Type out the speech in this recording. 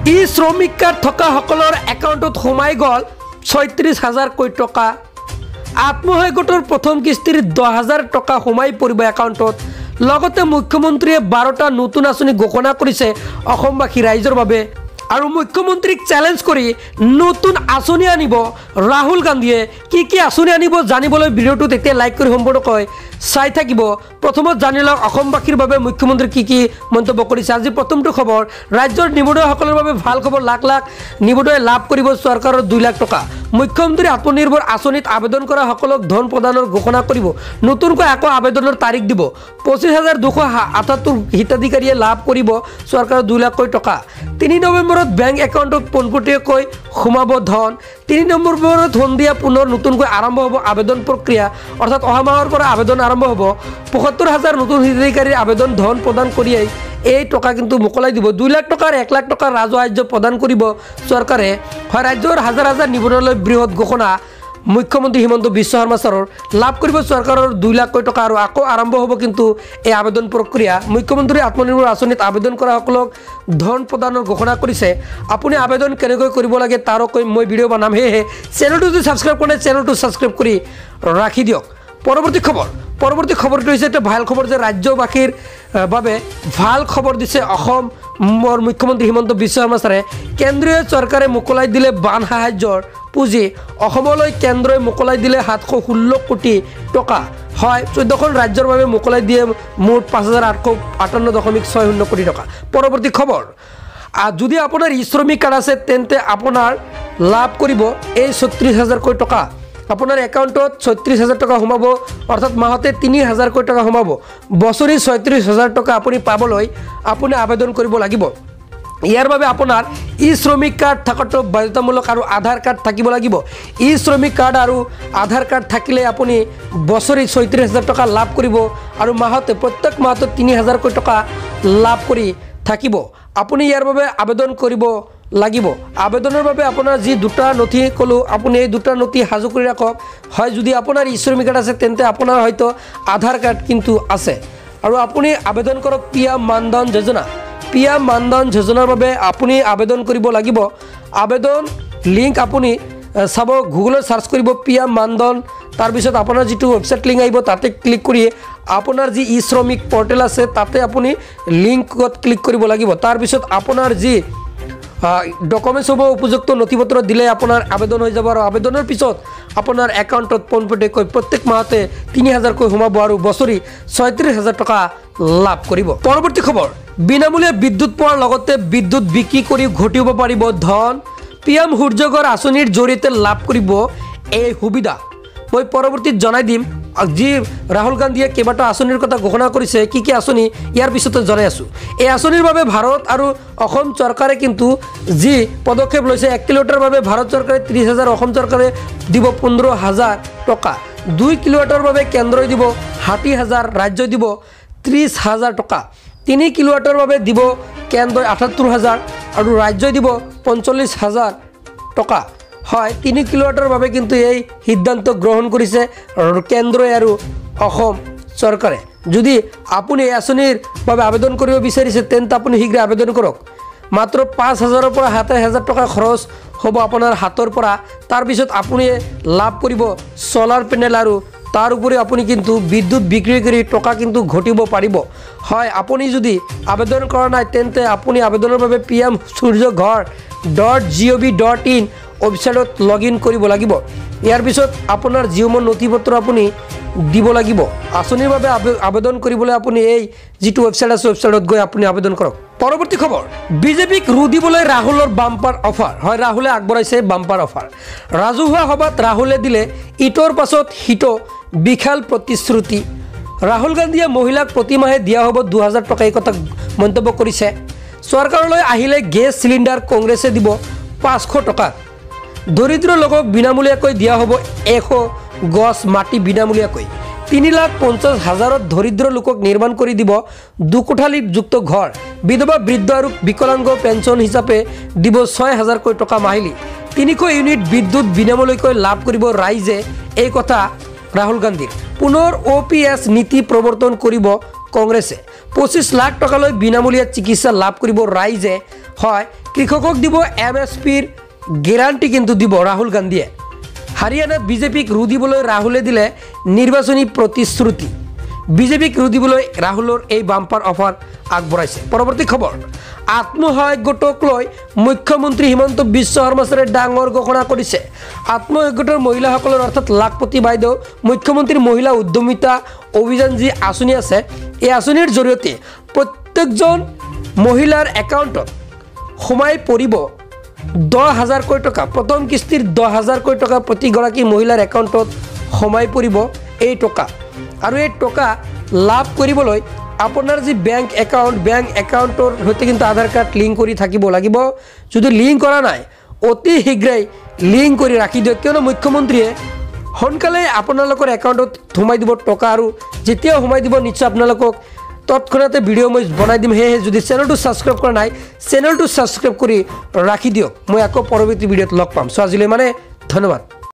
ই শ্ৰমিক কাৰ্ড থকা সকলৰ একাউণ্টত সোমাই গ'ল ৩৬,০০০ কোটি টকা। আত্মসহায়ক গোটৰ প্ৰথম কিস্তিৰ ১০,০০০ টকা সোমাই পৰিব একাউণ্টত। লগতে মুখ্যমন্ত্ৰীয়ে ১২টা নতুন আঁচনি ঘোষণা কৰিছে অসমবাসী ৰাইজৰ বাবে। আৰু মুখ্যমন্ত্ৰীক চ্যালেঞ্জ কৰি নতুন আঁচনি আনিব ৰাহুল গান্ধীয়ে। কি আঁচনি আনিব জানিবলৈ ভিডিঅ'টো তেতিয়া লাইক কৰি সম্পূৰ্ণকৈ চাই থাকিব। প্ৰথমত জানি লওক অসমবাসীৰ বাবে মুখ্যমন্ত্ৰী কি মন্তব্য কৰিছে। আজি প্ৰথমটো খবৰ, ৰাজ্যৰ নিবনুৱাসকলৰ বাবে ভাল খবৰ। লাখ লাখ নিবনুৱাই লাভ কৰিব চৰকাৰৰ ২ লাখ টকা। মুখ্যমন্ত্ৰী আত্মনিৰ্ভৰ আঁচনিত আবেদন কৰা সকলক ধন প্ৰদানৰ ঘোষণা কৰিব। নতুনকৈ আকৌ আবেদনৰ তাৰিখ দিব। ২৫,২৭৮ হিতাধিকাৰীয়ে লাভ কৰিব চৰকাৰৰ ২ লাখ কোটি টকা। ৩ নৱেম্বৰত বেংক একাউণ্টত পোনপটীয়াকৈ সোমাব ধন। ৩ নৱেম্বৰত সন্ধিয়া পুনৰ নতুনকৈ আৰম্ভ হ'ব আবেদন প্ৰক্ৰিয়া, অৰ্থাৎ অহা মাহৰ পৰা আবেদন আৰম্ভ হ'ব। ৭৫,০০০ নতুন হিতাধিকাৰীৰ আবেদন ধন প্ৰদান কৰিয়েই এই টকা কিন্তু মোকলাই দিব। ২ লাখ টকাৰ ১ লাখ টকাৰ ৰাজহ সাহায্য প্ৰদান কৰিব চৰকাৰে। হয়, ৰাজ্যৰ হাজাৰ হাজাৰ নিবনুৱালৈ বৃহৎ ঘোষণা মুখ্যমন্ত্ৰী হিমন্ত বিশ্ব শৰ্মা ছাৰৰ। লাভ কৰিব চৰকাৰৰ ২ লাখ কোটি টকা আৰু আকৌ আৰম্ভ হ'ব কিন্তু এই আবেদন প্ৰক্ৰিয়া। মুখ্যমন্ত্ৰী আত্মনিৰ্ভৰ আঁচনিত আবেদন কৰা সকলক ধন প্ৰদানৰ ঘোষণা কৰিছে। আপুনি আবেদন কেনেকৈ কৰিব লাগে তাৰোকৈ মই ভিডিঅ' বনাম, সেয়েহে চেনেলটো যদি ছাবস্ক্ৰাইব কৰা নাই চেনেলটো ছাবস্ক্ৰাইব কৰি ৰাখি দিয়ক। পৰৱৰ্তী খবৰটো হৈছে এটা ভাল খবৰ যে ৰাজ্যবাসীৰ বাবে ভাল খবৰ দিছে অসমৰ মুখ্যমন্ত্ৰী হিমন্ত বিশ্ব শৰ্মা ছাৰে। কেন্দ্ৰীয় চৰকাৰে মোকলাই দিলে বান সাহায্যৰ পুঁজি। অসমলৈ কেন্দ্ৰই মোকলাই দিলে ৭১৬ কোটি টকা। হয়, ১৪খন ৰাজ্যৰ বাবে মোকলাই দিয়ে মুঠ ৫,৮৫৮.৬০ কোটি টকা। পৰৱৰ্তী খবৰ, যদি আপোনাৰ ই শ্ৰমিক কাৰ্ড আছে তেন্তে আপোনাৰ লাভ কৰিব এই ৩৬,০০০ কোটি টকা। আপোনাৰ একাউণ্টত ৩৬,০০০ টকা সোমাব, অৰ্থাৎ মাহতে ৩,০০০ কোটি টকা সোমাব। বছৰি ৩৬,০০০ টকা আপুনি পাবলৈ আপুনি আবেদন কৰিব লাগিব। ইয়াৰ বাবে আপোনাৰ ই শ্ৰমিক কাৰ্ড থকাটো বাধ্যতামূলক আৰু আধাৰ কাৰ্ড থাকিব লাগিব। ই শ্ৰমিক কাৰ্ড আৰু আধাৰ কাৰ্ড থাকিলে আপুনি বছৰি ৩৬,০০০ টকা লাভ কৰিব আৰু মাহতে প্ৰত্যেক মাহতে ৩,০০০ কোটি টকা লাভ কৰি থাকিব। আপুনি ইয়াৰ বাবে আবেদন কৰিব লাগিব। আবেদনৰ বাবে আপোনাৰ যি দুটা নথি ক'লোঁ আপুনি এই দুটা নথি সাজু কৰি ৰাখক। হয়, যদি আপোনাৰ ই শ্ৰমিক কাৰ্ড আছে তেন্তে আপোনাৰ হয়তো আধাৰ কাৰ্ড কিন্তু আছে। আৰু আপুনি আবেদন কৰক পিএম মানধন যোজনা। পিএম মানধন যোজনাৰ বাবে আপুনি আবেদন কৰিব লাগিব। আবেদন লিংক আপুনি চাব, গুগলত চাৰ্চ কৰিব পিএম মানধন, তাৰপিছত আপোনাৰ যিটো ৱেবছাইট লিংক আহিব তাতে ক্লিক কৰি আপোনাৰ যি ই শ্ৰমিক পৰ্টেল আছে তাতে আপুনি লিংকত ক্লিক কৰিব লাগিব। তাৰপিছত আপোনাৰ যি ডকুমেণ্টছ হ'ব উপযুক্ত নথিপত্ৰ দিলে আপোনাৰ আবেদন হৈ যাব আৰু আবেদনৰ পিছত আপোনাৰ একাউণ্টত পোনপটীয়াকৈ প্ৰত্যেক মাহতে ৩,০০০কৈ সোমাব আৰু বছৰি ৩৬,০০০ টকা লাভ কৰিব। পৰৱৰ্তী খবৰ, বিনামূলীয়া বিদ্যুৎ পোৱাৰ লগতে বিদ্যুৎ বিক্ৰী কৰি ঘটিব পাৰিব ধন। পিএম সূৰ্যঘৰ আঁচনিৰ জৰিয়তে লাভ কৰিব এই সুবিধা। মই পৰৱৰ্তীত জনাই দিম যি ৰাহুল গান্ধীয়ে কেইবাটা আঁচনিৰ কথা ঘোষণা কৰিছে। কি আঁচনি ইয়াৰ পিছতে জনাই আছোঁ। এই আঁচনিৰ বাবে ভাৰত আৰু অসম চৰকাৰে কিন্তু যি পদক্ষেপ লৈছে, ১ কিলোৱাটৰ বাবে ভাৰত চৰকাৰে ৩০,০০০, অসম চৰকাৰে দিব ১৫,০০০ টকা। ২ কিলোৱাটৰ বাবে কেন্দ্ৰই দিব ৬০,০০০, ৰাজ্যই দিব ৩০,০০০ টকা। ৩ কিলোৱাটৰ বাবে দিব কেন্দ্ৰই ৭৮,০০০ আৰু ৰাজ্যই দিব ৪৫,০০০ টকা। হয়, ৩ কিলোৱাটৰ বাবে কিন্তু এই সিদ্ধান্ত গ্ৰহণ কৰিছে কেন্দ্ৰই আৰু অসম চৰকাৰে। যদি আপুনি এই আঁচনিৰ বাবে আবেদন কৰিব বিচাৰিছে তেন্তে আপুনি শীঘ্ৰে আবেদন কৰক। মাত্ৰ ৫,০০০ৰ পৰা ৭,০০০ টকা খৰচ হ'ব আপোনাৰ হাতৰ পৰা। তাৰপিছত আপুনি লাভ কৰিব চলাৰ পেনেল আৰু তাৰ উপৰি আপুনি কিন্তু বিদ্যুৎ বিক্ৰী কৰি টকা কিন্তু ঘটিব পাৰিব। হয়, আপুনি যদি আবেদন কৰা নাই তেন্তে আপুনি আবেদনৰ বাবে pmsuryaghar.gov.in ৱেবছাইটত লগ ইন কৰিব লাগিব। ইয়াৰ পিছত আপোনাৰ যিসমূহ নথিপত্ৰ আপুনি দিব লাগিব। আঁচনিৰ বাবে আবেদন কৰিবলৈ আপুনি এই যিটো ৱেবছাইট আছে ৱেবছাইটত গৈ আপুনি আবেদন কৰক। পৰৱৰ্তী খবৰ, বিজেপিক ৰু দিবলৈ ৰাহুলৰ বাম্পাৰ অফাৰ। হয়, ৰাহুলে আগবঢ়াইছে বাম্পাৰ অফাৰ। ৰাজহুৱা সভাত ৰাহুলে দিলে ইটোৰ পাছত সিটো বিশাল প্ৰতিশ্ৰুতি। ৰাহুল গান্ধীয়ে মহিলাক প্ৰতিমাহে দিয়া হ'ব ২,০০০ টকা, এই কথা মন্তব্য কৰিছে। চৰকাৰলৈ আহিলে গেছ চিলিণ্ডাৰ কংগ্ৰেছে দিব ৫০০ টকা। দৰিদ্ৰ লোকক বিনামূলীয়াকৈ দিয়া হ'ব ১০০ গছ মাটি বিনামূলীয়াকৈ। ৩,৫০,০০০ দৰিদ্ৰ লোকক নিৰ্মাণ কৰি দিব ২ কোঠালিযুক্ত ঘৰ। বিধৱা বৃদ্ধ আৰু বিকলাংগ পেঞ্চন হিচাপে দিব ৬,০০০ কোটি টকা মাহিলী। ৩০০ ইউনিট বিদ্যুৎ বিনামূলীয়াকৈ লাভ কৰিব ৰাইজে, এই কথা ৰাহুল গান্ধীৰ। পুনৰ OPS নীতি প্ৰৱৰ্তন কৰিব কংগ্ৰেছে। ২৫ লাখ টকালৈ বিনামূলীয়া চিকিৎসা লাভ কৰিব ৰাইজে। হয়, কৃষকক দিব MSPৰ গ্যাৰাণ্টি কিন্তু দিব ৰাহুল গান্ধীয়ে হাৰিয়ানাত বিজেপিক ৰুদিবলৈ ৰাহুলে দিলে নিৰ্বাচনী প্ৰতিশ্ৰুতি বিজেপিক ৰুদিবলৈ ৰাহুলৰ এই বাম্পাৰ অফাৰ আগবঢ়াইছে পৰৱৰ্তী খবৰ আত্মসহায়ক গোটক লৈ মুখ্যমন্ত্ৰী হিমন্ত বিশ্ব শৰ্মাৰে ডাঙৰ ঘোষণা কৰিছে আত্মসহায়ক গোটৰ মহিলাসকলৰ অৰ্থাৎ লাখপতি বাইদেউ মুখ্যমন্ত্ৰীৰ মহিলা উদ্যমিতা অভিযান যি আঁচনি আছে এই আঁচনিৰ জৰিয়তে প্ৰত্যেকজন মহিলাৰ একাউণ্টত সোমাই পৰিব 10,000 কোটি টকা প্ৰথম কিস্তিৰ 10,000 কোটি টকা প্ৰতিগৰাকী মহিলাৰ একাউণ্টত সোমাই পৰিব এই টকা আৰু এই টকা লাভ কৰিবলৈ আপোনাৰ যি বেংক একাউণ্টৰ সৈতে কিন্তু আধাৰ কাৰ্ড লিংক কৰি থাকিব লাগিব যদি লিংক কৰা নাই অতি শীঘ্ৰেই লিংক কৰি ৰাখি দিয়ক কিয়নো মুখ্যমন্ত্ৰীয়ে সোনকালে আপোনালোকৰ একাউণ্টত সোমাই দিব টকা আৰু যেতিয়া সোমাই দিব নিশ্চয় আপোনালোকক তৎক্ষণাতে ভিডিঅ' মই বনাই দিম সেয়েহে যদি চেনেলটো ছাবস্ক্ৰাইব কৰা নাই চেনেলটো ছাবস্ক্ৰাইব কৰি ৰাখি দিয়ক মই আকৌ পৰৱৰ্তী ভিডিঅ'ত লগ পাম চ' আজিলৈ মানে ধন্যবাদ।